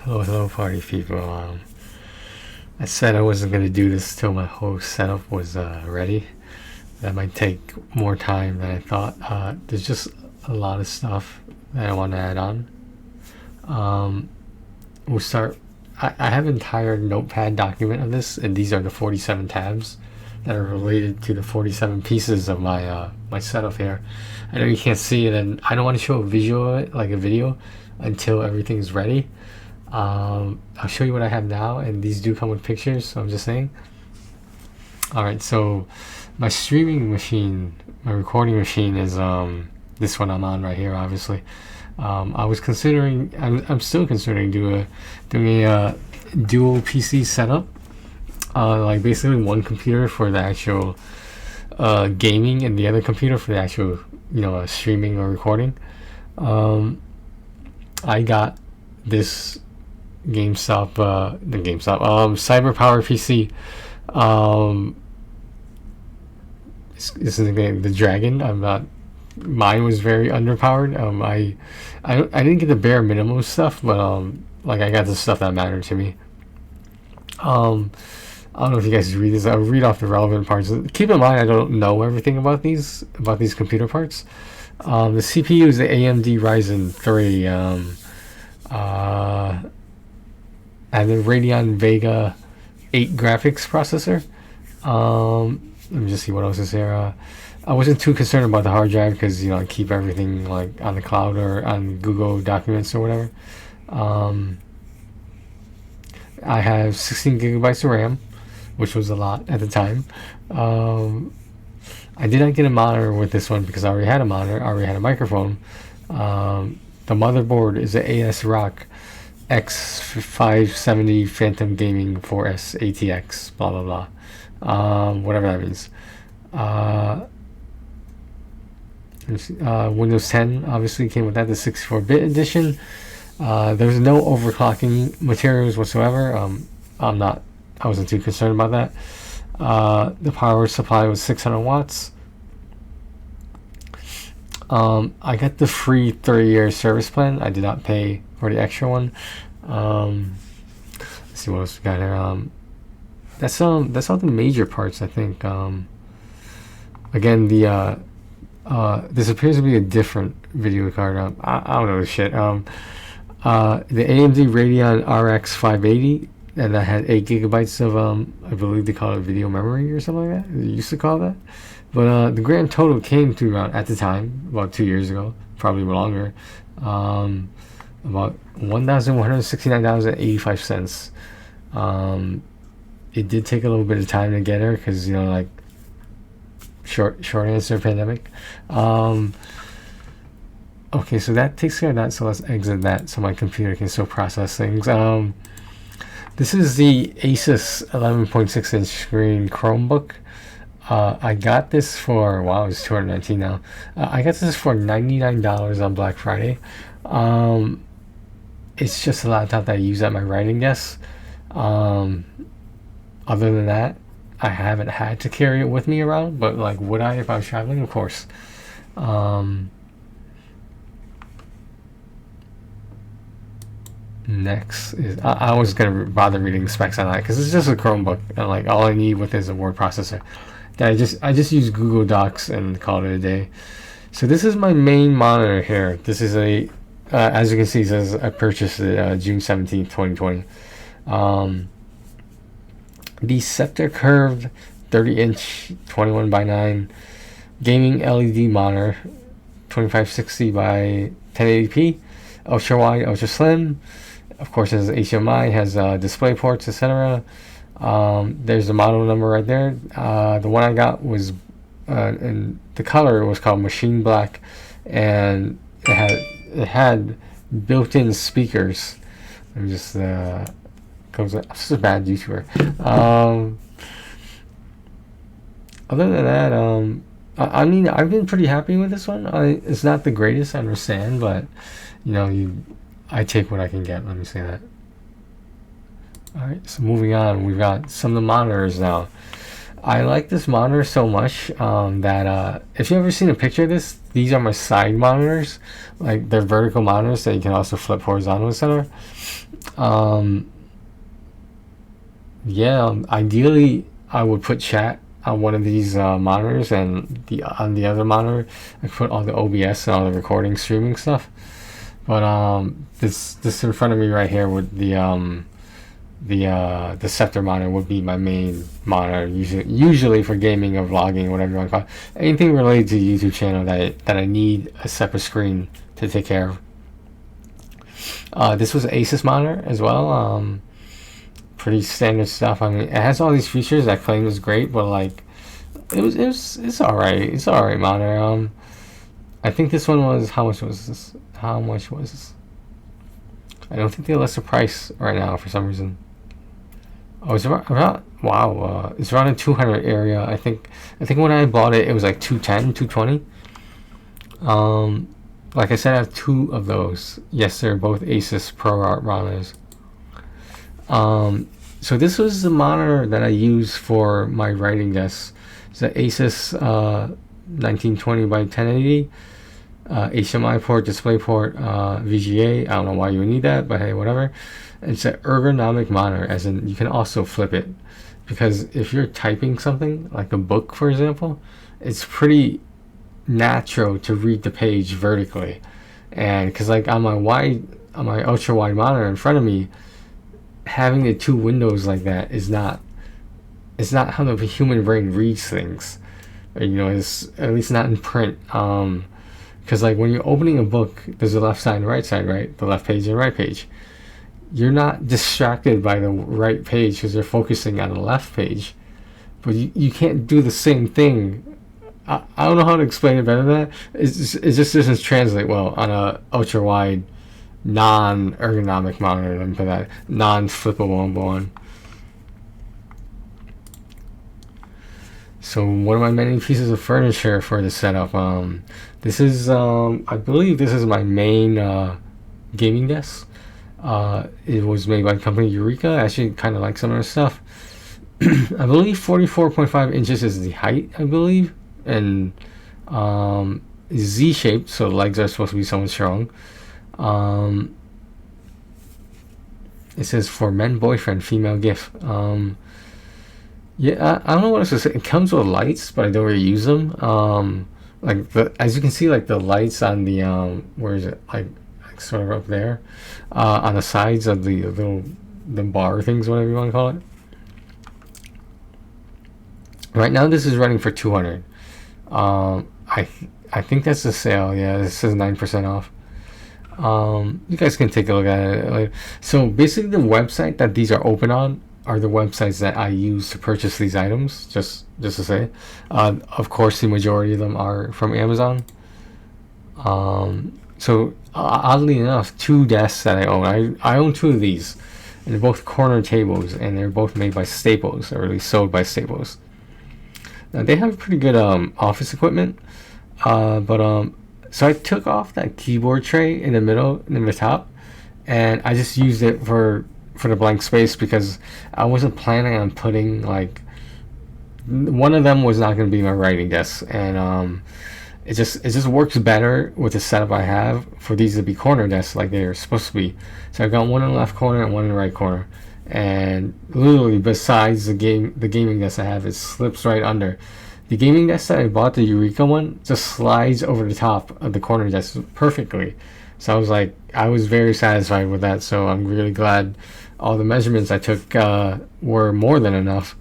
Hello, party people. I said I wasn't gonna do this till my whole setup was ready. That might take more time than I thought. There's just a lot of stuff that I want to add on. Um, we'll start. I have an entire notepad document of this, and these are the 47 tabs that are related to the 47 pieces of my setup here. I know you can't see it, and I don't want to show a visual of it, like a video, until everything's ready. I'll show you what I have now, and these do come with pictures, so I'm just saying. Alright, so my streaming machine, my recording machine is this one I'm on right here, obviously. I was considering, I'm still considering doing a dual PC setup, like basically one computer for the actual gaming and the other computer for the actual, streaming or recording. I got this CyberPower PC. This is the Dragon. Mine was very underpowered. I didn't get the bare minimum stuff, but like I got the stuff that mattered to me. I don't know if you guys read this. I'll read off the relevant parts. Keep in mind, I don't know everything about these computer parts. The CPU is the AMD Ryzen 3, and the Radeon Vega 8 graphics processor. Let me just see what else is here. I wasn't too concerned about the hard drive because I keep everything like on the cloud or on Google Documents or whatever. I have 16 gigabytes of RAM, which was a lot at the time. I did not get a monitor with this one because I already had a monitor. I already had a microphone. The motherboard is an ASRock X570 Phantom Gaming 4S ATX, blah blah blah, whatever that means. Windows 10 obviously came with that, the 64-bit edition. There was no overclocking materials whatsoever. I wasn't too concerned about that. The power supply was 600 watts. I got the free 30-year service plan. I did not pay for the extra one. Let's see what else we got here. That's all the major parts, I think. Again, this appears to be a different video card. I don't know this shit. The AMD Radeon RX 580, and that had 8 gigabytes of I believe they call it video memory or something like that. They used to call that. But the grand total came to around, at the time, about 2 years ago, probably longer, about $1,169.85. It did take a little bit of time to get her because like short answer pandemic. Okay, so that takes care of that. So let's exit that so my computer can still process things. This is the Asus 11.6 inch screen Chromebook. I got this for, wow, it's $219 now. I got this for $99 on Black Friday. It's just a laptop that I use at my writing desk. Other than that, I haven't had to carry it with me around, but like, would I if I was traveling? Of course. Next is, I was gonna bother reading specs on that because it's just a Chromebook, and like all I need with it is a word processor. I just use Google Docs and call it a day. So this is my main monitor here. This is a as you can see, it says I purchased it June 17th, 2020. The Scepter curved 30-inch 21:9 gaming LED monitor, 2560 by 1080p, ultra wide, ultra slim. Of course, it has HDMI, has display ports, etc. There's the model number right there. The one I got was, and the color was called Machine Black, and it had built-in speakers. I'm just comes. I'm just a bad YouTuber. Other than that, I mean, I've been pretty happy with this one. It's not the greatest, I understand, but I take what I can get. Let me say that. All right, so moving on, we've got some of the monitors now. I like this monitor so much that if you ever seen a picture of this, these are my side monitors. Like they're vertical monitors that you can also flip horizontal, etc. Yeah, ideally I would put chat on one of these monitors, and on the other monitor I put all the OBS and all the recording streaming stuff. But this in front of me right here with the Scepter monitor would be my main monitor, usually for gaming or vlogging, whatever you want to call it. Anything related to the YouTube channel that I need a separate screen to take care of. This was an Asus monitor as well. Pretty standard stuff. I mean, it has all these features that I claimed was great, but like it's alright. It's alright monitor. I think this one was, how much was this? How much was this? I don't think they list the price right now for some reason. Oh, it's around wow. It's around the 200 area. I think when I bought it, it was like 210, 220. Like I said, I have two of those. Yes, they're both Asus ProArt monitors. So this was the monitor that I use for my writing desk. It's an Asus 1920 by 1080. HDMI port, display port, VGA. I don't know why you would need that, but hey, whatever. It's an ergonomic monitor, as in you can also flip it, because if you're typing something like a book, for example, it's pretty natural to read the page vertically, and because like on my ultra wide monitor in front of me, having the two windows like that is not how the human brain reads things, or, you know, it's at least not in print. Because like when you're opening a book, there's a left side and right side, right? The left page and right page. You're not distracted by the right page because you're focusing on the left page. But you can't do the same thing. I don't know how to explain it better than that. It just doesn't translate well on a ultra wide, non-ergonomic monitor. Let me put that, non-flippable one. So one of my many pieces of furniture for the setup. This is I believe this is my main gaming desk. It was made by the company Eureka. I actually kind of like some of their stuff. I believe 44.5 inches is the height, I believe, and Z-shaped, so the legs are supposed to be somewhat strong. It says for men, boyfriend, female gift. Yeah, I don't know what else to say. It comes with lights, but I don't really use them. Like as you can see, like the lights on the where is it? Like sort of up there, on the sides of the little bar things, whatever you want to call it. Right now, this is running for 200. I think that's the sale. Yeah, this says 9% off. You guys can take a look at it later. So basically, the website that these are open on are the websites that I use to purchase these items. Just to say, of course, the majority of them are from Amazon. So oddly enough, two desks that I own, I own two of these, and they're both corner tables, and they're both made by Staples, or at least sold by Staples. Now they have pretty good office equipment, so I took off that keyboard tray in the middle, in the top, and I just used it for the blank space, because I wasn't planning on putting, like, one of them was not going to be my writing desk, and it just works better with the setup I have for these to be corner desks like they're supposed to be. So I've got one in the left corner and one in the right corner, and literally besides the gaming desk I have, it slips right under. The gaming desk that I bought, the Eureka one, just slides over the top of the corner desk perfectly. So I was very satisfied with that. So I'm really glad all the measurements I took were more than enough.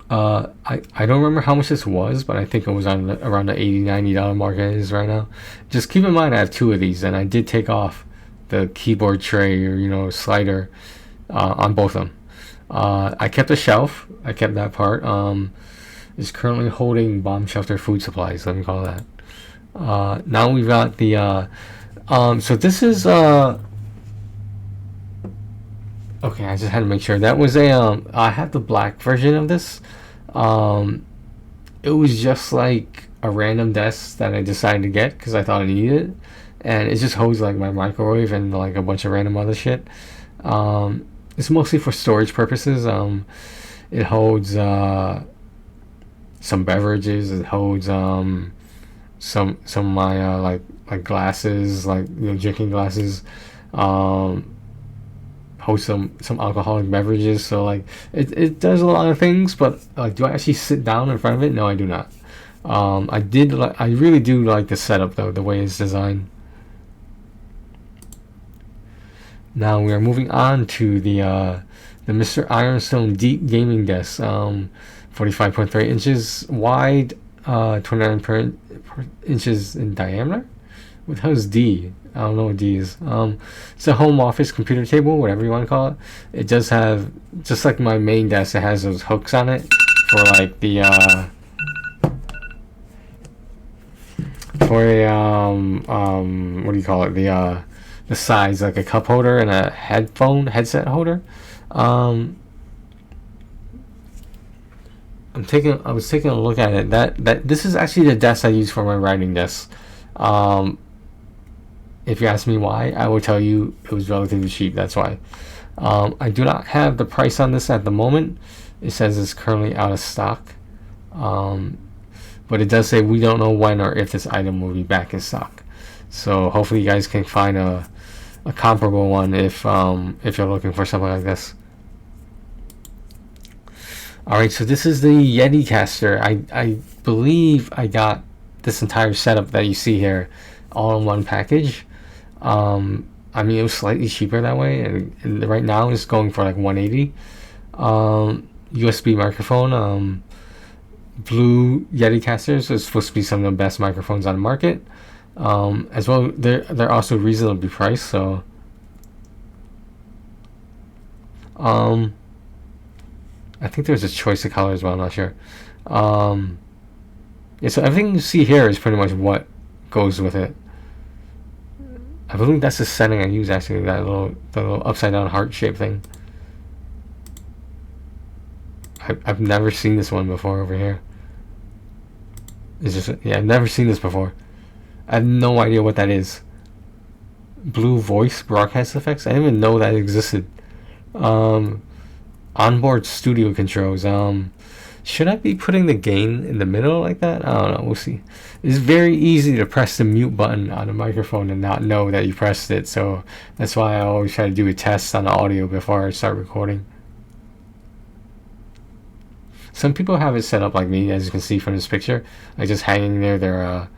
I don't remember how much this was, but I think it was on around the $80-$90 mark it is right now. Just keep in mind I have two of these, and I did take off the keyboard tray, or, you know, slider on both of them. I kept a shelf. I kept that part. It's currently holding bomb shelter food supplies, let me call that. Now we've got the so this is okay, I just had to make sure. That was a I have the black version of this. It was just like a random desk that I decided to get because I thought I needed it, and it just holds like my microwave and like a bunch of random other shit. It's mostly for storage purposes. It holds some beverages. It holds some of my like glasses, like drinking glasses. Host some alcoholic beverages. So like it does a lot of things, but like, do I actually sit down in front of it? No, I do not. I really do like the setup though, the way it's designed. Now we are moving on to the Mr. Ironstone Deep Gaming Desk, 45.3 inches wide, 29 inches in diameter. What the hell is D? I don't know what D is. It's a home office computer table, whatever you want to call it. It does have, just like my main desk, it has those hooks on it for like the for a what do you call it? The sides, like a cup holder and a headset holder. I was taking a look at it. That this is actually the desk I use for my writing desk. If you ask me why, I will tell you it was relatively cheap. That's why. I do not have the price on this at the moment. It says it's currently out of stock. But it does say we don't know when or if this item will be back in stock. So hopefully you guys can find a comparable one if you're looking for something like this. Alright, so this is the Yeti caster. I believe I got this entire setup that you see here all in one package. I mean, it was slightly cheaper that way, and right now it's going for like 180. USB microphone, Blue Yeti casters is supposed to be some of the best microphones on the market. As well, they're also reasonably priced. So, I think there's a choice of colors, but I'm not sure. Yeah, so everything you see here is pretty much what goes with it. I believe that's the setting I use, actually, the little upside down heart shaped thing. I've never seen this one before over here. It's just, yeah, I've never seen this before. I have no idea what that is. Blue voice broadcast effects? I didn't even know that existed. Onboard studio controls. Should I be putting the gain in the middle like that? I don't know. We'll see. It's very easy to press the mute button on a microphone and not know that you pressed it. So that's why I always try to do a test on the audio before I start recording. Some people have it set up like me, as you can see from this picture, like just hanging near their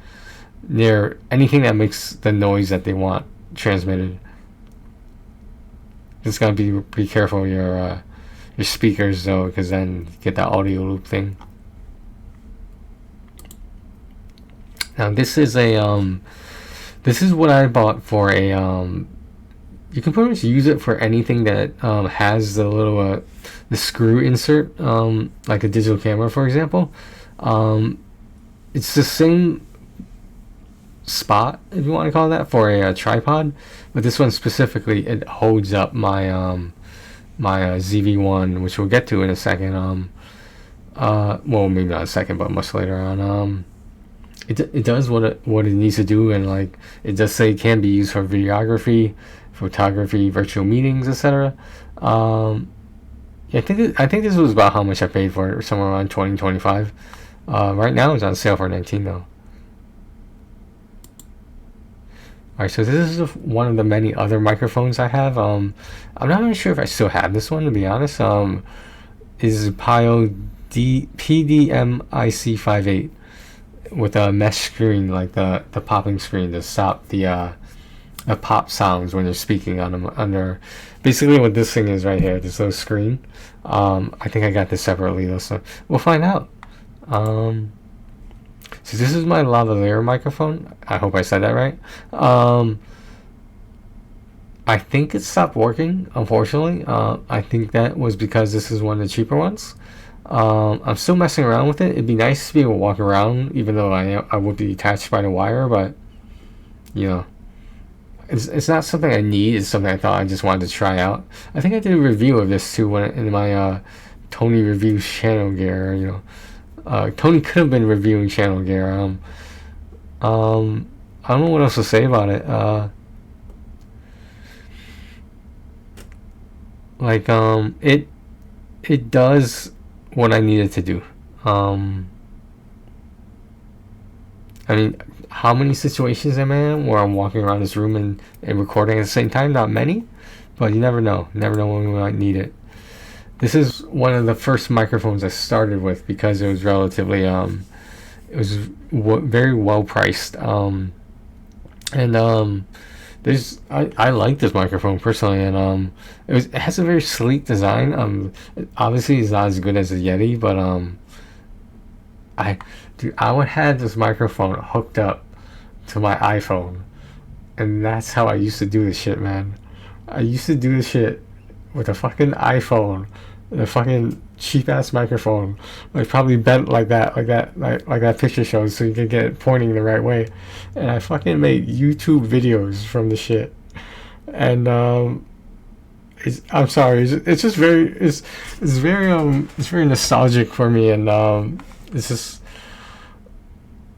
near anything that makes the noise that they want transmitted. Just gotta be careful with your speakers though, because then you get that audio loop thing. Now this is what I bought for a you can pretty much use it for anything that has the little the screw insert, like a digital camera, for example. It's the same spot, if you want to call that, for a tripod, but this one specifically, it holds up my my ZV-1, which we'll get to in a second. Well, maybe not a second, but much later on. It does what it needs to do, and like it does say it can be used for videography, photography, virtual meetings, etc. Yeah, I think this was about how much I paid for it, somewhere around 20-25. Right now it's on sale for 19 though. Alright, so this is one of the many other microphones I have. I'm not really sure if I still have this one, to be honest. Is Pio PDMIC58 with a mesh screen, like the popping screen to stop the pop sounds when you're speaking on them under. Basically what this thing is right here, this little screen. I think I got this separately though, so we'll find out. So this is my lavalier microphone. I hope I said that right. I think it stopped working, unfortunately. I think that was because this is one of the cheaper ones. I'm still messing around with it. It'd be nice to be able to walk around, even though I would be attached by the wire, but you know, it's not something I need. It's something I thought I just wanted to try out. I think I did a review of this too in my Tony Reviews channel gear. You know, Tony could have been reviewing channel gear. I don't know what else to say about it. Like it does what I needed to do. I mean, how many situations am I in where I'm walking around this room and recording at the same time? Not many, but you never know. Never know when we might need it. This is one of the first microphones I started with because it was relatively, it was very well priced. There's I like this microphone personally, and it has a very sleek design. Obviously it's not as good as a Yeti, but I would have this microphone hooked up to my iPhone, and that's how I used to do this shit, man. I used to do this shit with a fucking iPhone, a fucking cheap ass microphone, like probably bent like that picture shows, so you can get it pointing the right way. And I fucking made YouTube videos from the shit. And I'm sorry, it's just very it's very nostalgic for me, and it's just,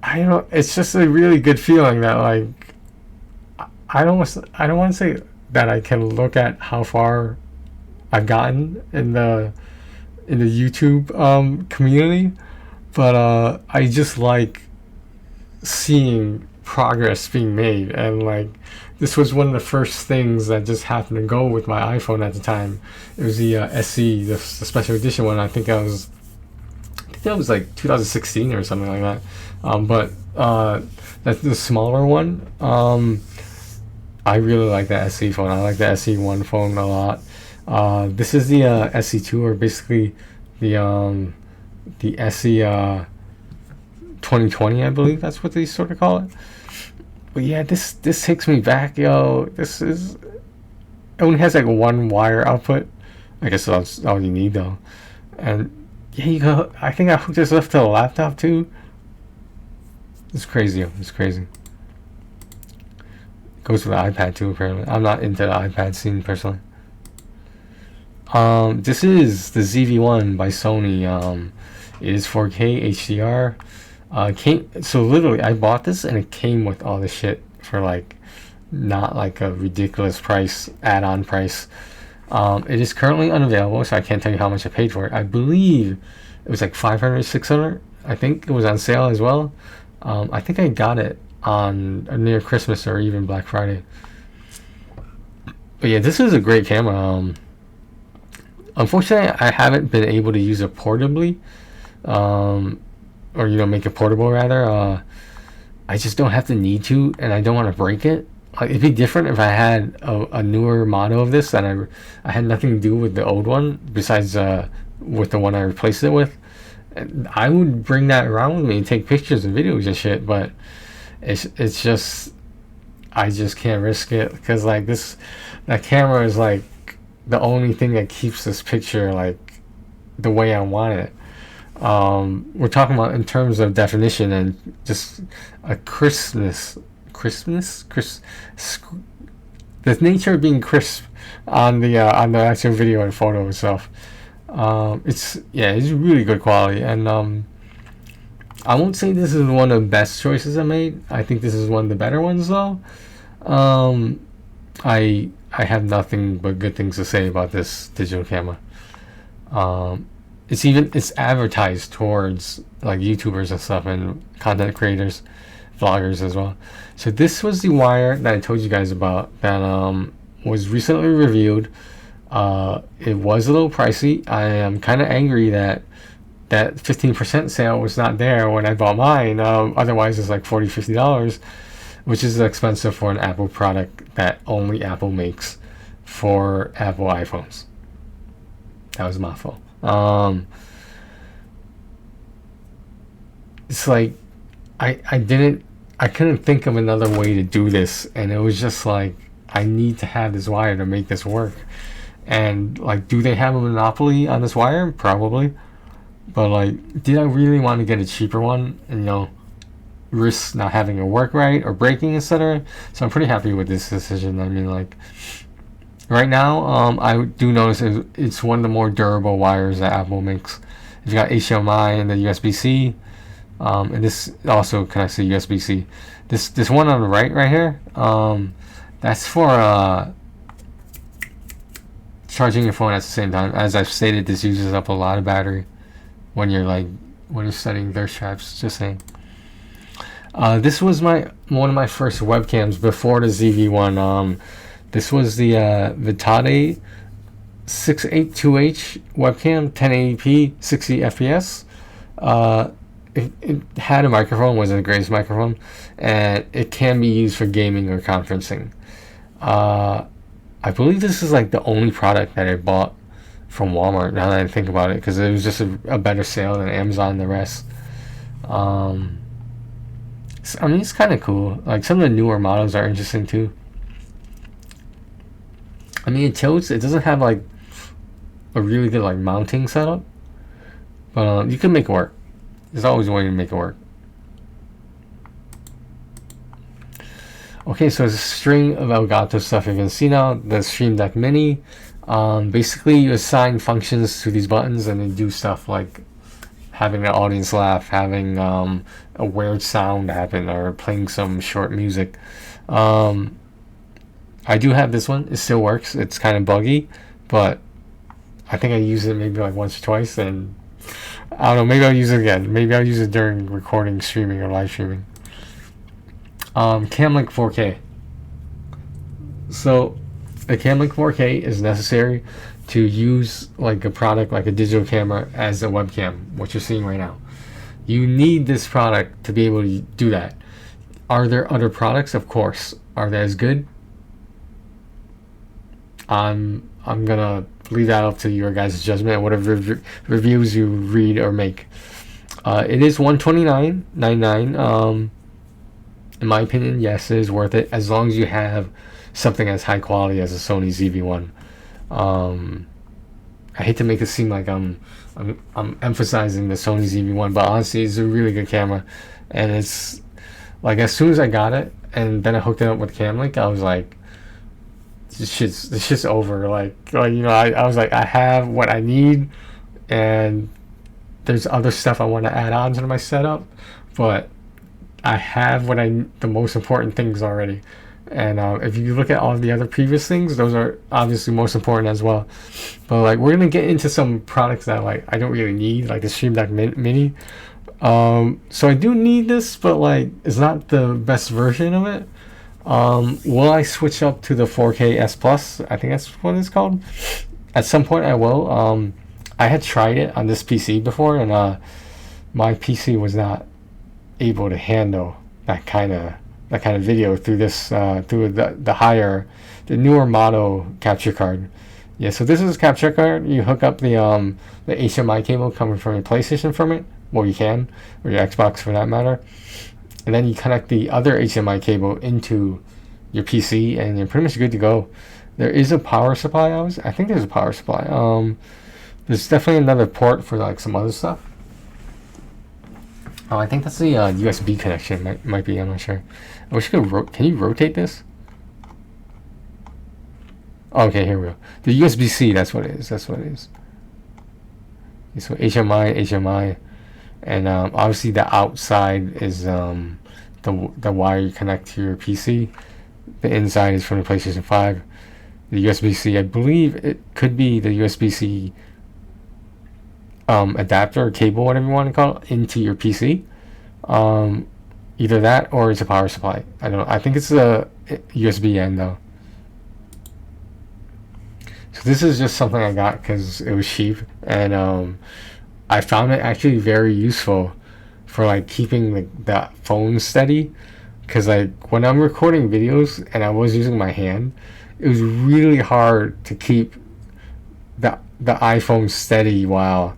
I don't know, it's just a really good feeling that, like, I don't want to say that I can look at how far I've gotten in the YouTube community, but I just like seeing progress being made, and like this was one of the first things that just happened to go with my iPhone at the time. It was the SE, the special edition one. I think that was like 2016 or something like that. But that's the smaller one. I really like the SE phone. I like the SE1 phone a lot. This is the SE2, or basically the SE 2020, I believe that's what they sort of call it. But yeah, this takes me back, yo. It only has like one wire output. I guess that's all you need though. And yeah, I think I hooked this up to the laptop too. It's crazy. It's crazy. Goes with the iPad too, apparently. I'm not into the iPad scene personally. This is the ZV-1 by Sony. It is 4K HDR. So literally, I bought this and it came with all this shit for like not like a ridiculous price, add-on price. It is currently unavailable, so I can't tell you how much I paid for it. I believe it was like 500, 600. I think it was on sale as well. I think I got it on near Christmas or even Black Friday. But yeah, this is a great camera. Unfortunately, I haven't been able to use it portably, or make it portable rather. I just don't have the need to, and I don't want to break it. It'd be different if I had a newer model of this, and I had nothing to do with the old one besides with the one I replaced it with. And I would bring that around with me and take pictures and videos and shit, but it's just, I just can't risk it, because like that camera is like the only thing that keeps this picture like the way I want it. We're talking about in terms of definition and just a crispness, the nature of being crisp on the actual video and photo itself. It's really good quality, and I won't say this is one of the best choices I made. I think this is one of the better ones though. I have nothing but good things to say about this digital camera. It's advertised towards like YouTubers and stuff, and content creators, vloggers as well. So this was the wire that I told you guys about that was recently reviewed. It was a little pricey. I am kind of angry that 15% sale was not there when I bought mine. Otherwise it's like $40, $50, which is expensive for an Apple product that only Apple makes for Apple iPhones. That was my fault. It's like I couldn't think of another way to do this, and it was just like, I need to have this wire to make this work. And like, do they have a monopoly on this wire? Probably. But like, did I really want to get a cheaper one and risk not having it work right or breaking, etc.? So I'm pretty happy with this decision. I mean, like, right now, I do notice it's one of the more durable wires that Apple makes. You've got HDMI and the USB-C, and this also connects to USB-C. This one on the right here, that's for charging your phone at the same time. As I've stated, this uses up a lot of battery. when you're studying thirst traps. Just saying. This was one of my first webcams before the ZV-1. This was the Vitade 682H webcam, 1080p, 60 FPS. It had a microphone, wasn't the greatest microphone, and it can be used for gaming or conferencing. I believe this is like the only product that I bought from Walmart, now that I think about it, because it was just a better sale than Amazon and the rest. I mean, it's kind of cool. Like, some of the newer models are interesting too. I mean, it tilts. It doesn't have like a really good like mounting setup, but you can make it work. There's always a way to make it work. Okay, so it's a string of Elgato stuff you can see now. The Stream Deck Mini. Basically, you assign functions to these buttons, and they do stuff like having the audience laugh, having a weird sound happen, or playing some short music. I do have this one. It still works. It's kind of buggy, but I think I used it maybe like once or twice, and I don't know, maybe I'll use it again. Maybe I'll use it during recording, streaming, or live streaming. Camlink 4K. So the Camlink 4K is necessary to use like a product like a digital camera as a webcam, what you're seeing right now. You need this product to be able to do that. Are there other products? Of course. Are they as good? I'm gonna leave that up to your guys' judgment, whatever reviews you read or make. It is $129.99. In my opinion, yes, it is worth it as long as you have something as high quality as a Sony ZV-1. I hate to make it seem like I'm emphasizing the Sony ZV-1, but honestly, it's a really good camera, and it's like as soon as I got it and then I hooked it up with Camlink, I was like, this shit's over. Like you know, I was like, I have what I need, and there's other stuff I want to add on to my setup, but I have the most important things already. And if you look at all of the other previous things, those are obviously most important as well. But like, we're gonna get into some products that like I don't really need, like the Stream Deck Mini. So I do need this, but like it's not the best version of it. Will I switch up to the 4K S Plus? I think that's what it's called. At some point I will. I had tried it on this PC before, and my PC was not able to handle that kind of video through this through the newer model capture card. Yeah, so this is a capture card. You hook up the HDMI cable coming from your PlayStation from it. Well, you can, or your Xbox for that matter. And then you connect the other HDMI cable into your PC, and you're pretty much good to go. There is a power supply. I think there's a power supply. There's definitely another port for like some other stuff. Oh, I think that's the USB connection. Might be. I'm not sure. I wish you could. Can you rotate this? Okay, here we go. The USB-C. That's what it is. That's what it is. So HDMI, and obviously the outside is the wire you connect to your PC. The inside is from the PlayStation 5. The USB-C. I believe it could be the USB-C. Adapter or cable, whatever you want to call it, into your PC. Either that or it's a power supply. I don't know. I think it's a USB end though. So this is just something I got because it was cheap, and I found it actually very useful for like keeping the phone steady. Because like when I'm recording videos and I was using my hand, it was really hard to keep the iPhone steady while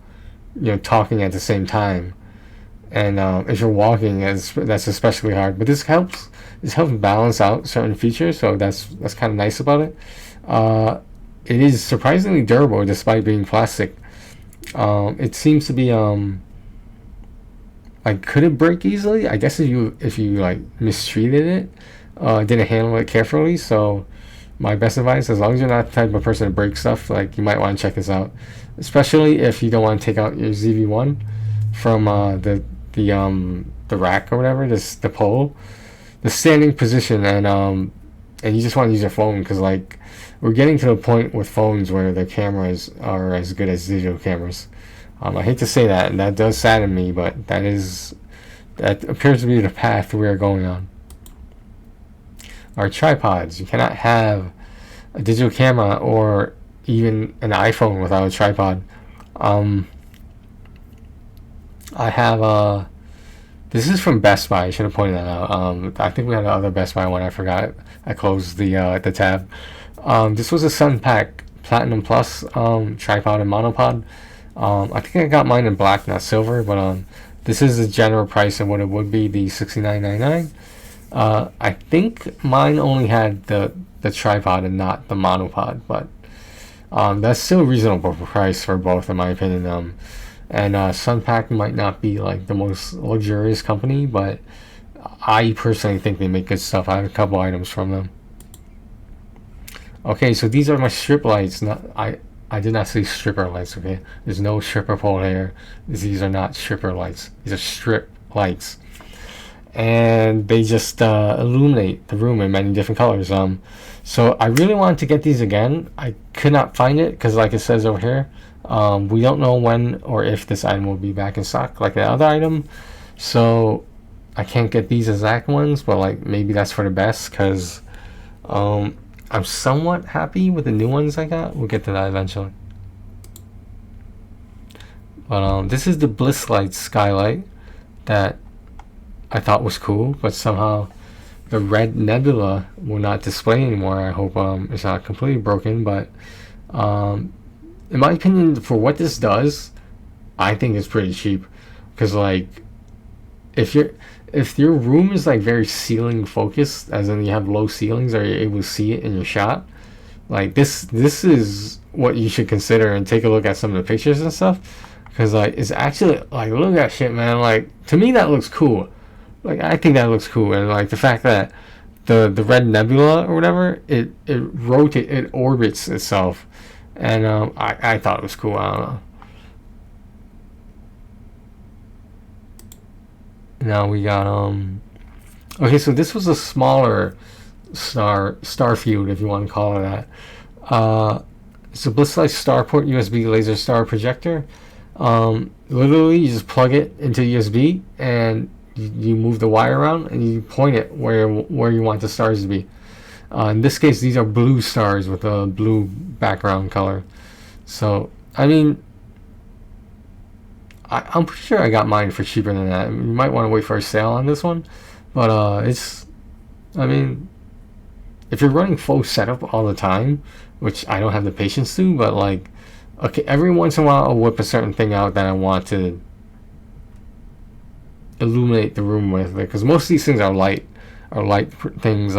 talking at the same time. And if you're walking, that's especially hard. But this helps balance out certain features, so that's kind of nice about it. It is surprisingly durable despite being plastic. It seems to be like, could it break easily? I guess if you like mistreated it, didn't handle it carefully. So my best advice, as long as you're not the type of person to break stuff, like, you might want to check this out, especially if you don't want to take out your ZV-1 from the rack or whatever, the pole, the standing position, and you just want to use your phone, because like we're getting to the point with phones where the cameras are as good as digital cameras. I hate to say that, and that does sadden me, but that appears to be the path we are going on. Our tripods. You cannot have a digital camera or even an iPhone without a tripod. I have this is from Best Buy. I should have pointed that out. I think we had another Best Buy one. I forgot. I closed the tab. This was a Sunpack Platinum Plus tripod and monopod. I think I got mine in black, not silver, but this is the general price of what it would be, the $69.99. I think mine only had the tripod and not the monopod, but that's still a reasonable price for both, in my opinion. And Sunpack might not be like the most luxurious company, but I personally think they make good stuff. I have a couple items from them. Okay, so these are my strip lights. I did not say stripper lights, okay? There's no stripper pole here. These are not stripper lights. These are strip lights. And they just illuminate the room in many different colors. So I really wanted to get these again. I could not find it because, like it says over here, we don't know when or if this item will be back in stock like the other item. So I can't get these exact ones, but like maybe that's for the best, because I'm somewhat happy with the new ones I got. We'll get to that eventually. But this is the Bliss Light skylight that I thought was cool, but somehow the red nebula will not display anymore. I hope it's not completely broken, but in my opinion, for what this does, I think it's pretty cheap. Because like, if your room is like very ceiling focused, as in you have low ceilings, or you're able to see it in your shot, like this is what you should consider, and take a look at some of the pictures and stuff. Because like, it's actually like, look at that shit, man. Like, to me that looks cool. Like, I think that looks cool. And like the fact that the red nebula or whatever, it orbits itself, and I thought it was cool. I don't know. Now we got okay, so this was a smaller star field, if you want to call it that. It's a Blisslight Starport USB laser star projector. Literally you just plug it into USB, and you move the wire around, and you point it where you want the stars to be. In this case, these are blue stars with a blue background color. So I mean, I'm pretty sure I got mine for cheaper than that. You might want to wait for a sale on this one, but I mean, if you're running full setup all the time, which I don't have the patience to, but like, okay, every once in a while I'll whip a certain thing out that I want to illuminate the room with, because most of these things are light things.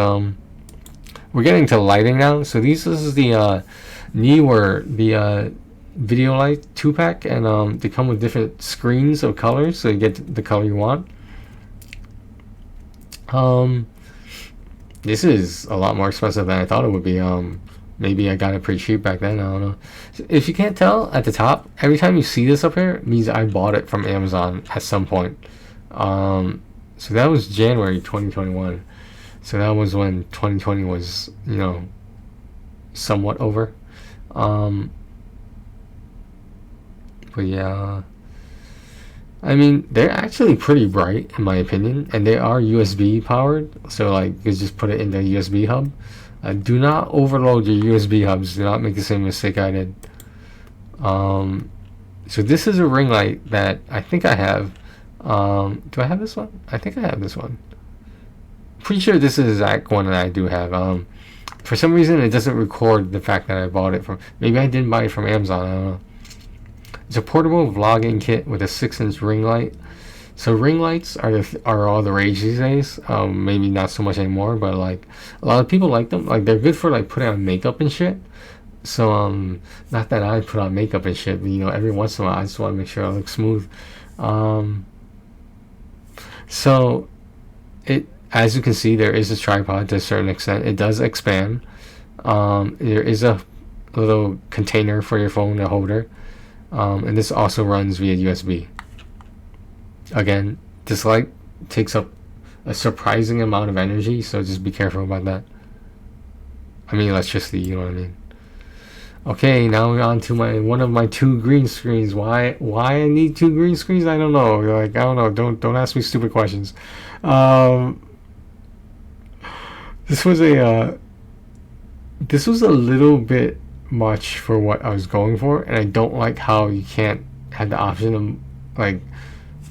We're getting to lighting now. So this is the newer video light 2-pack, and they come with different screens of colors, so you get the color you want. This is a lot more expensive than I thought it would be. Maybe I got it pretty cheap back then, I don't know. If you can't tell, at the top, every time you see this up here, it means I bought it from Amazon at some point. So that was January 2021. So that was when 2020 was, you know, somewhat over. But yeah, I mean, they're actually pretty bright in my opinion, and they are USB powered. So like, you just put it in the USB hub. Do not overload your USB hubs. Do not make the same mistake I did. So this is a ring light that I think I have. Do I have this one? I think I have this one. Pretty sure this is the exact one that I do have. For some reason it doesn't record the fact that I bought it from, maybe I didn't buy it from Amazon, I don't know. It's a portable vlogging kit with a 6-inch ring light. So ring lights are all the rage these days. Maybe not so much anymore, but like, a lot of people like them. Like, they're good for like putting on makeup and shit. So not that I put on makeup and shit, but you know, every once in a while I just want to make sure I look smooth. So it, as you can see, there is a tripod to a certain extent. It does expand. There is a little container for your phone, a holder, and this also runs via USB. Again, this light takes up a surprising amount of energy, so just be careful about that. I mean, electricity, you know what I mean. Okay, now we're on to one of my 2 green screens. Why I need 2 green screens? I don't know. Like, I don't know. Don't ask me stupid questions. Um, this was a little bit much for what I was going for, and I don't like how you can't have the option of like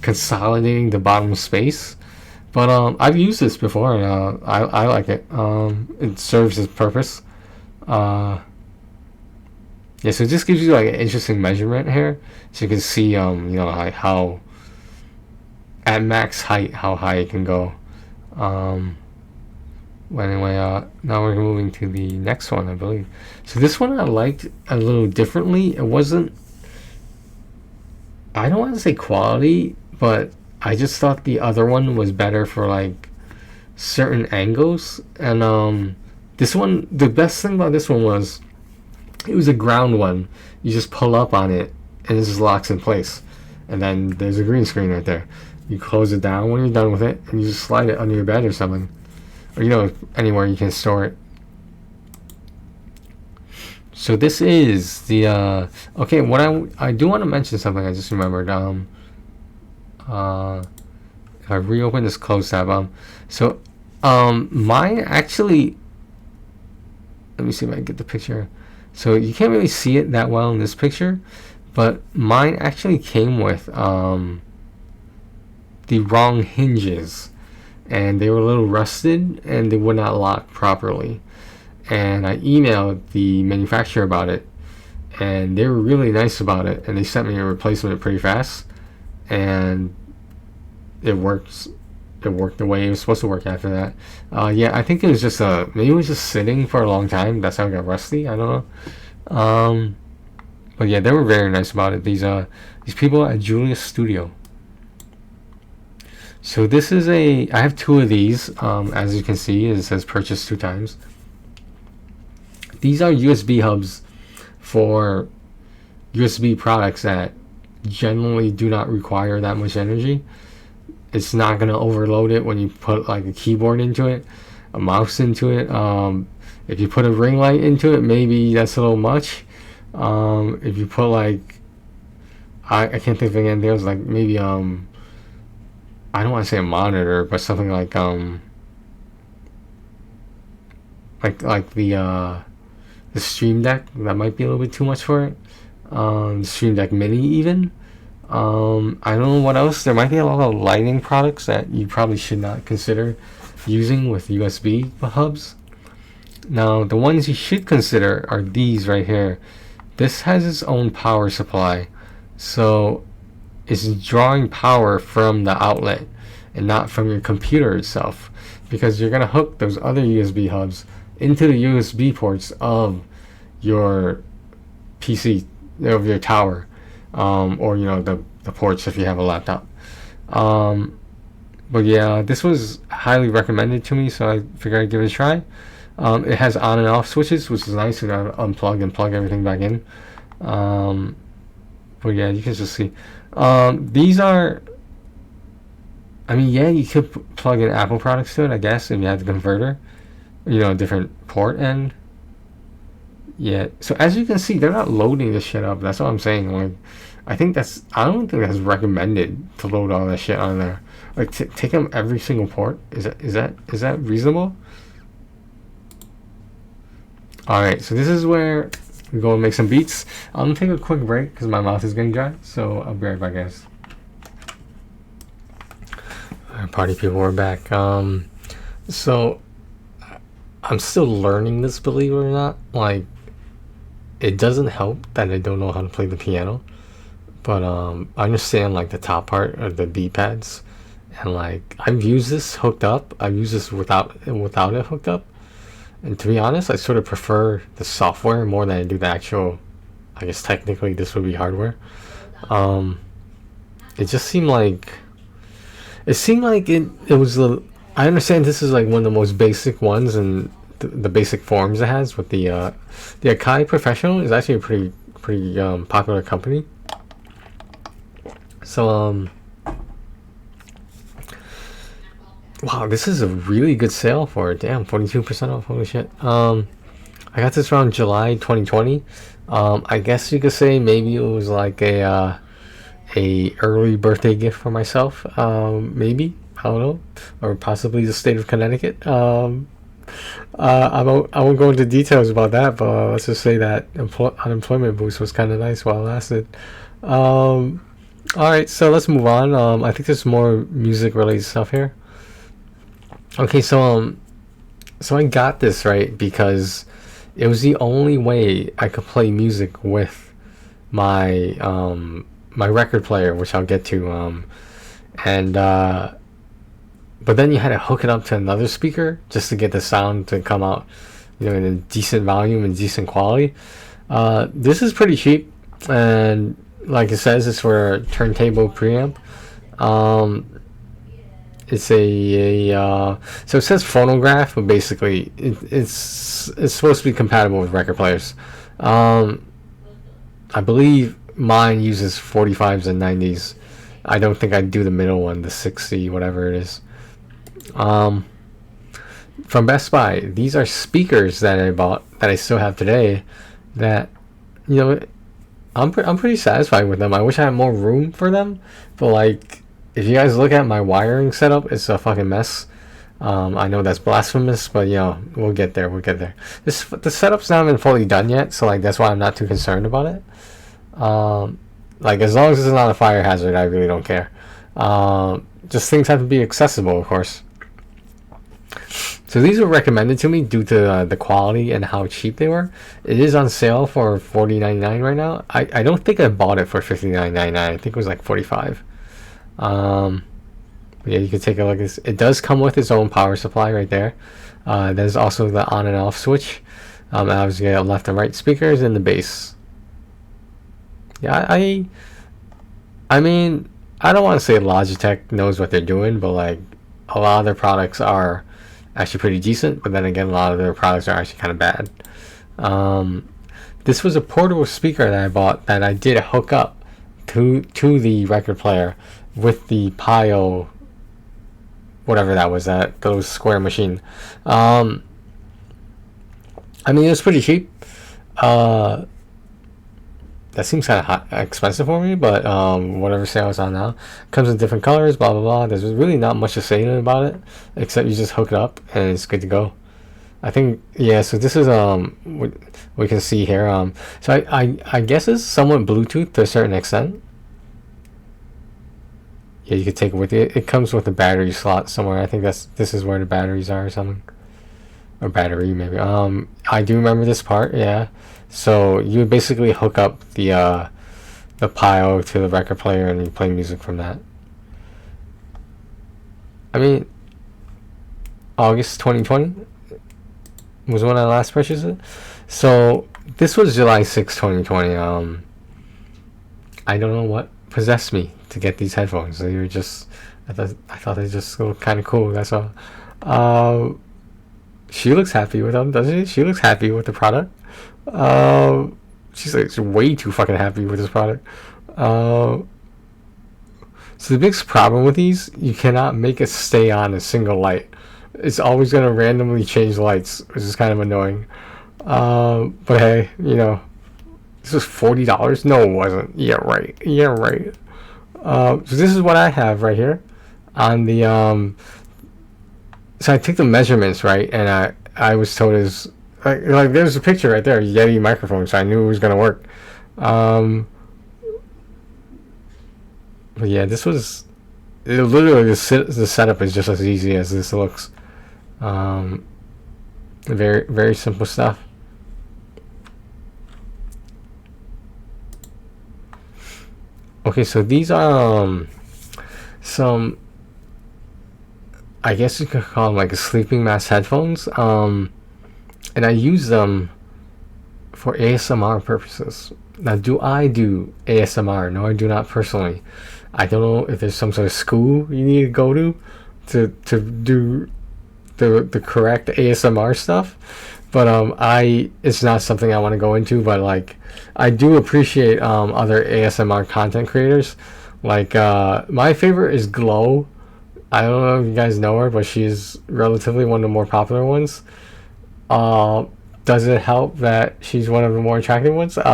consolidating the bottom space. But I've used this before, and I like it. It serves its purpose. Yeah, so it just gives you like an interesting measurement here, so you can see how at max height how high it can go. Well, anyway, now we're moving to the next one, I believe. So this one I liked a little differently. It wasn't, I don't want to say quality, but I just thought the other one was better for like certain angles. And this one, the best thing about this one was it was a ground one. You just pull up on it and it just locks in place. And then there's a green screen right there. You close it down when you're done with it, and you just slide it under your bed or something. Or, anywhere you can store it. So this is the, okay, what I do want to mention something I just remembered. If I reopen this close tab, so, mine actually, let me see if I can get the picture. So you can't really see it that well in this picture, but mine actually came with, the wrong hinges, and they were a little rusted and they would not lock properly. And I emailed the manufacturer about it, and they were really nice about it, and they sent me a replacement pretty fast, and it worked the way it was supposed to work after that. Yeah, I think it was just maybe it was just sitting for a long time. That's how it got rusty. I don't know. But yeah, they were very nice about it. These people at Julius Studio. So this is I have 2 of these. As you can see, it says purchase 2 times. These are USB hubs for USB products that generally do not require that much energy. It's not going to overload it when you put like a keyboard into it, a mouse into it. If you put a ring light into it, maybe that's a little much. If you put like, I can't think of anything else, like maybe I don't want to say a monitor, but something like the Stream Deck, that might be a little bit too much for it. The Stream Deck Mini even. I don't know what else. There might be a lot of lighting products that you probably should not consider using with USB hubs. Now, the ones you should consider are these right here. This has its own power supply, so it's drawing power from the outlet and not from your computer itself, because you're going to hook those other USB hubs into the USB ports of your PC, of your tower, or the ports if you have a laptop. But yeah, this was highly recommended to me, so I figured I'd give it a try. It has on and off switches, which is nice. You gotta unplug and plug everything back in. But yeah, you can just see. These are, I mean, yeah, you could plug in Apple products to it, I guess, if you had the converter, a different port end. Yeah, so as you can see, they're not loading this shit up. That's what I'm saying. Like, I don't think that's recommended to load all that shit on there. Like, take them every single port. Is that reasonable? All right, so this is where we go and make some beats. I'm gonna take a quick break because my mouth is getting dry. So I'll be right back, guys. All right, party people, we're back. So I'm still learning this, believe it or not. Like, it doesn't help that I don't know how to play the piano, but I understand like the top part of the D pads, and like I've used this hooked up. I've used this without it hooked up, and to be honest, I sort of prefer the software more than I do the actual. I guess technically this would be hardware. It just seemed like it was I understand this is like one of the most basic ones, and the basic forms it has with the Akai Professional is actually a pretty popular company. So wow, this is a really good sale for it. Damn, 42% off. Holy shit. I I got this around July 2020. I guess you could say maybe it was like a early birthday gift for myself. Maybe, I don't know, or possibly the state of Connecticut. I won't go into details about that, but let's just say that unemployment boost was kind of nice while it lasted. All right, so let's move on. I think there's more music related stuff here. Okay, so I got this right because it was the only way I could play music with my my record player, which I'll get to. And but then you had to hook it up to another speaker just to get the sound to come out, in a decent volume and decent quality. This is pretty cheap, and like it says, it's for a turntable preamp. It's so it says phonograph, but basically it's supposed to be compatible with record players. I believe mine uses 45s and 90s. I don't think I'd do the middle one, the 60, whatever it is. From Best Buy, these are speakers that I bought that I still have today. That I'm pretty satisfied with them. I wish I had more room for them, but like, if you guys look at my wiring setup, it's a fucking mess. I know that's blasphemous, but we'll get there. The setup's not even fully done yet, so like that's why I'm not too concerned about it. Like, as long as it's not a fire hazard, I really don't care. Just things have to be accessible, of course. So these were recommended to me due to the quality and how cheap they were. It is on sale for $40.99 right now. I don't think I bought it for $59.99. I think it was like $45. Yeah, you can take a look at this. It does come with its own power supply right there. There's also the on and off switch. Obviously, you got left and right speakers and the bass. Yeah, I mean, I don't want to say Logitech knows what they're doing, but like, a lot of their products are actually pretty decent, but then again, a lot of their products are actually kind of bad. This was a portable speaker that I bought that I did hook up to the record player with the Pio, whatever that was, that little square machine. I mean, it was pretty cheap. That seems kind of expensive for me, but whatever sale is on now. Comes in different colors, blah blah blah. There's really not much to say about it, except you just hook it up and it's good to go. I think, yeah, so this is what we can see here. So I guess it's somewhat Bluetooth to a certain extent. Yeah, you could take it with you. It comes with a battery slot somewhere. I think this is where the batteries are or something. Or battery, maybe. I do remember this part, yeah. So you would basically hook up the Pio to the record player and you play music from that. I mean, August 2020 was when I last purchased it. So this was July 6, 2020. I don't know what possessed me to get these headphones. They were just, I thought they just looked kind of cool. That's all. She looks happy with them, doesn't she? She looks happy with the product. She's like way too fucking happy with this product. So the biggest problem with these, you cannot make it stay on a single light. It's always going to randomly change lights, which is kind of annoying. But hey, this was $40. No, it wasn't. Yeah, right. So this is what I have right here on the so I took the measurements, right, and I was told is like there's a picture right there, Yeti microphone, so I knew it was gonna work. But yeah, this was literally the setup is just as easy as this looks. Very very simple stuff. Okay, so these are some, I guess you could call them like a sleeping mask headphones. And I use them for ASMR purposes. Now, do I do ASMR? No, I do not personally. I don't know if there's some sort of school you need to go to do the correct ASMR stuff. But it's not something I want to go into. But like, I do appreciate other ASMR content creators. Like my favorite is Glow. I don't know if you guys know her, but she's relatively one of the more popular ones. does it help that she's one of the more attractive ones? What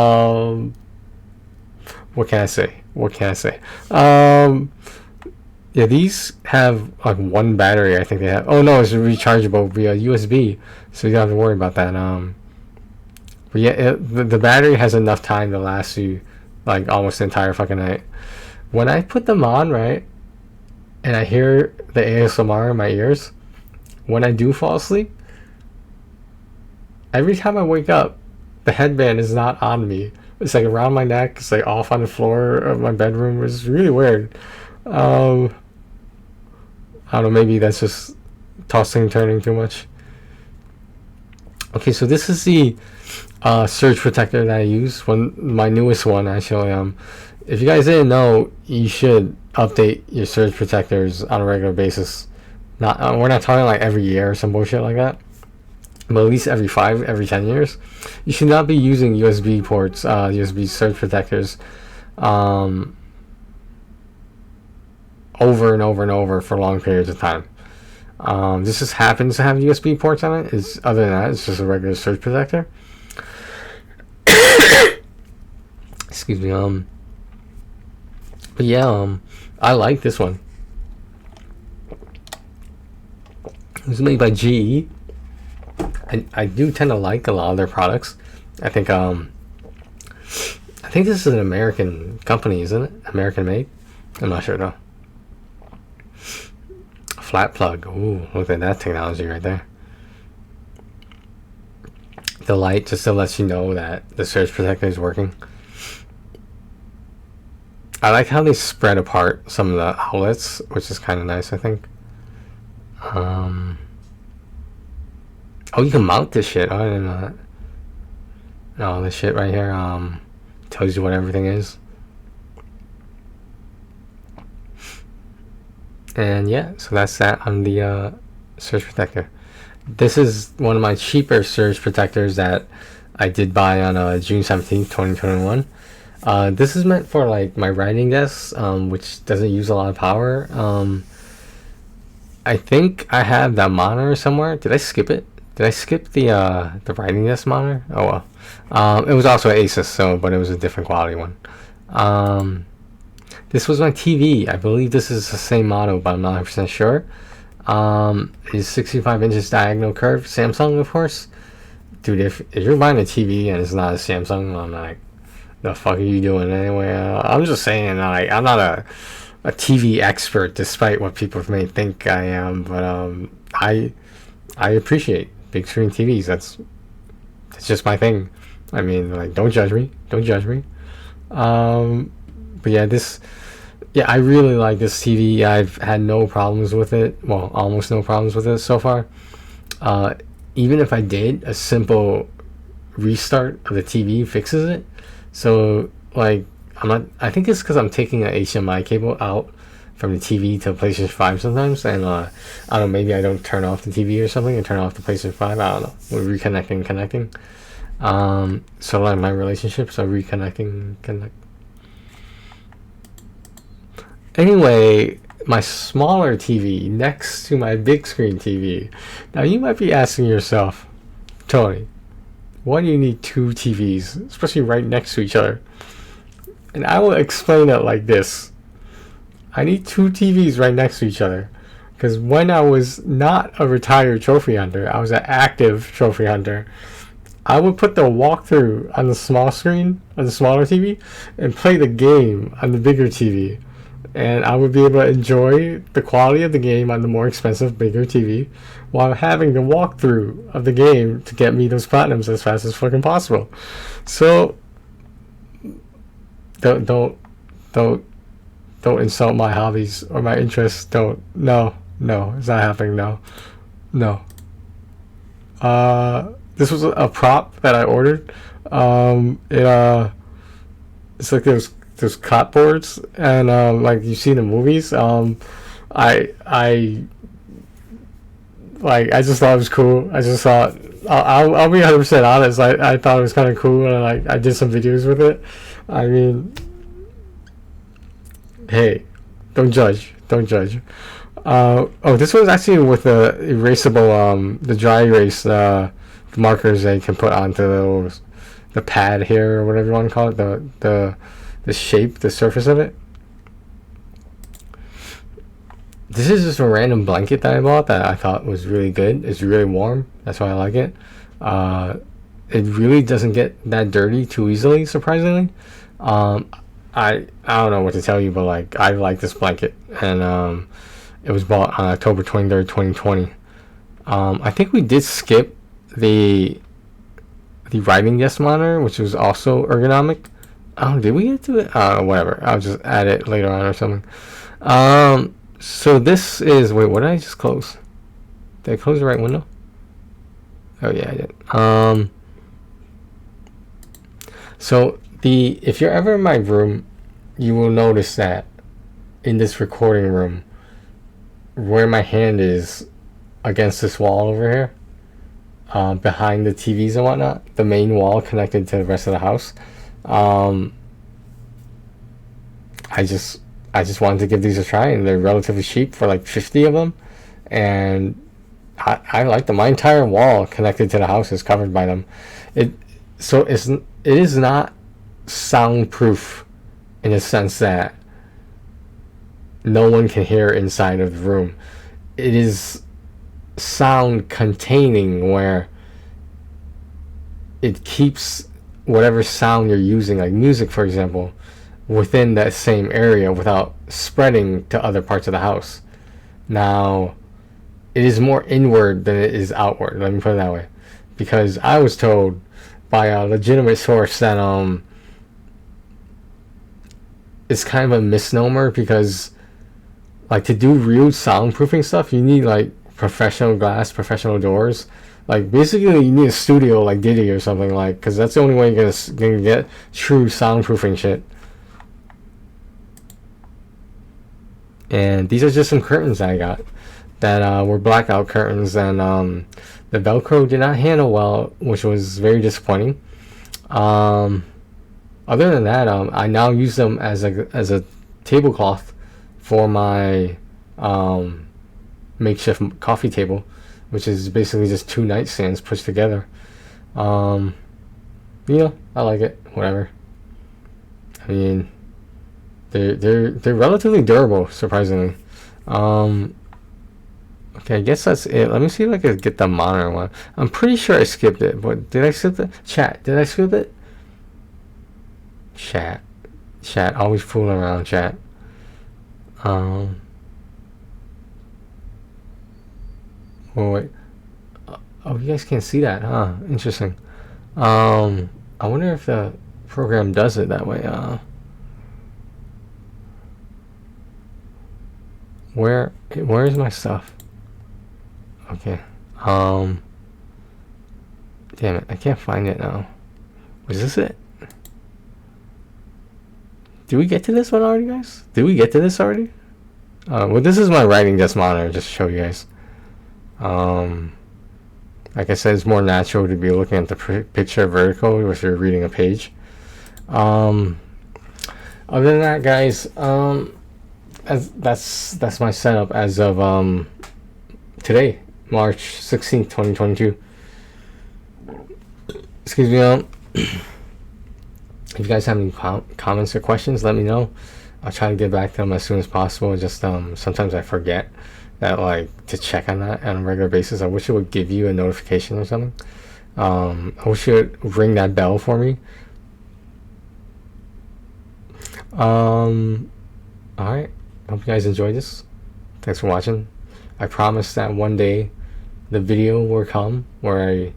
can I say? What can I say? Yeah, these have like one battery. I think they have. Oh no, it's rechargeable via USB, so you don't have to worry about that. But yeah, the battery has enough time to last you like almost the entire fucking night. When I put them on, right, and I hear the ASMR in my ears, when I do fall asleep, every time I wake up, the headband is not on me. It's like around my neck. It's like off on the floor of my bedroom. It's really weird. I don't know. Maybe that's just tossing and turning too much. Okay, so this is the surge protector that I use. My newest one, actually. If you guys didn't know, you should update your surge protectors on a regular basis. We're not talking like every year or some bullshit like that, but at least every 10 years. You should not be using USB ports, USB surge protectors, over and over and over for long periods of time. This just happens to have USB ports on it. Other than that, it's just a regular surge protector. Excuse me. But yeah, I like this one. It was made by GE. I do tend to like a lot of their products. I think this is an American company, isn't it? American made? I'm not sure though. Flat plug. Ooh, look at that technology right there. The light just to let you know that the surge protector is working. I like how they spread apart some of the outlets, which is kind of nice, I think. Oh, you can mount this shit. Oh, I didn't know that. No, this shit right here tells you what everything is. And yeah, so that's that on the surge protector. This is one of my cheaper surge protectors that I did buy on June 17th, 2021. This is meant for like my writing desk, which doesn't use a lot of power. I think I have that monitor somewhere. Did I skip it? Did I skip the writing desk monitor? Oh well. It was also Asus, but it was a different quality one. This was my TV. I believe this is the same model, but I'm not 100% sure. It's 65 inches diagonal curve. Samsung, of course. Dude, if you're buying a TV and it's not a Samsung, I'm like, the fuck are you doing anyway? I'm just saying, like, I'm not a TV expert, despite what people may think I am. But I appreciate big screen TVs. That's just my thing. I mean, like, don't judge me. Don't judge me. But yeah, I really like this TV. I've had no problems with it. Well, almost no problems with it so far. Even if I did, a simple restart of the TV fixes it. So, like, I think it's because I'm taking an HDMI cable out from the TV to PlayStation 5 sometimes, and I don't know, maybe I don't turn off the TV or something and turn off the PlayStation 5. I don't know. We're reconnecting, connecting. So like my relationships are reconnecting, connect. Anyway, my smaller TV next to my big screen TV. Now you might be asking yourself, Tony, why do you need two TVs, especially right next to each other? And I will explain it like this. I need two TVs right next to each other because when I was not a retired trophy hunter, I was an active trophy hunter. I would put the walkthrough on the small screen, on the smaller TV, and play the game on the bigger TV. And I would be able to enjoy the quality of the game on the more expensive, bigger TV while having the walkthrough of the game to get me those platinums as fast as fucking possible. So don't insult my hobbies or my interests. No, it's not happening. No. This was a prop that I ordered. It's like those clapboards, and like you see in the movies. I just thought it was cool. I just thought I'll be 100% honest. I thought it was kind of cool, and I did some videos with it. I mean, hey, don't judge. This was actually with the erasable, the dry erase markers that you can put onto the pad here, or whatever you want to call it, the shape, the surface of it. This is just a random blanket that I bought that I thought was really good. It's really warm. That's why I like it. It really doesn't get that dirty too easily, surprisingly. I don't know what to tell you, but like, I like this blanket, and it was bought on October 23rd, 2020. I think we did skip the writing desk monitor, which was also ergonomic. Did we get to it? Whatever. I'll just add it later on or something. So this is, wait, what did I just close? Did I close the right window? Oh yeah, I did. So if you're ever in my room, you will notice that in this recording room, where my hand is against this wall over here, behind the TVs and whatnot, the main wall connected to the rest of the house, I just wanted to give these a try, and they're relatively cheap for like 50 of them, and I like them. My entire wall connected to the house is covered by them. It is not soundproof in the sense that no one can hear inside of the room. It is sound containing, where it keeps whatever sound you're using, like music for example, within that same area without spreading to other parts of the house. Now, it is more inward than it is outward, let me put it that way, because I was told by a legitimate source that it's kind of a misnomer, because like, to do real soundproofing stuff, you need like professional glass, professional doors. Like, basically you need a studio like Diddy or something, like, because that's the only way you're gonna get true soundproofing shit. And these are just some curtains I got that were blackout curtains, and the Velcro did not handle well, which was very disappointing. Other than that, I now use them as a tablecloth for my makeshift coffee table, which is basically just two nightstands pushed together. I like it. Whatever. I mean, they're relatively durable, surprisingly. Okay, I guess that's it. Let me see if I could get the monitor one. I'm pretty sure I skipped it, but did I skip it? Chat, did I skip it? Chat, always fooling around, chat. Oh wait. Oh, you guys can't see that, huh? Interesting. I wonder if the program does it that way. Where is my stuff? Okay. Damn it, I can't find it now. Was this it? Did we get to this one already, guys? Did we get to this already? Well, this is my writing desk monitor, just to show you guys. Like I said, it's more natural to be looking at the picture vertical if you're reading a page. Other than that, guys, that's my setup as of today, March 16th, 2022. Excuse me. If you guys have any comments or questions, let me know. I'll try to get back to them as soon as possible. Just sometimes I forget that, like, to check on that on a regular basis. I wish it would give you a notification or something. I wish it would ring that bell for me. Alright, hope you guys enjoyed this. Thanks for watching. I promise that one day the video will come where I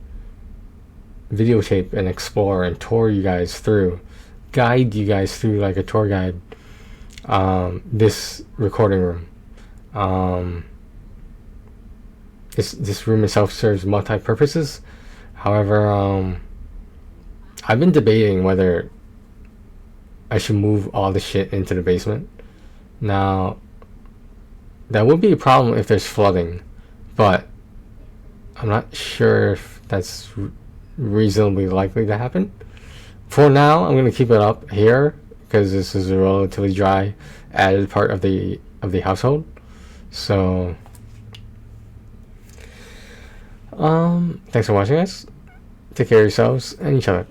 videotape and explore and tour you guys through, guide you guys through like a tour guide, this recording room. This room itself serves multi-purposes. However, I've been debating whether I should move all the shit into the basement. Now, that would be a problem if there's flooding, but I'm not sure if that's reasonably likely to happen. For now, I'm going to keep it up here because this is a relatively dry added part of the household. So thanks for watching, guys. Take care of yourselves and each other.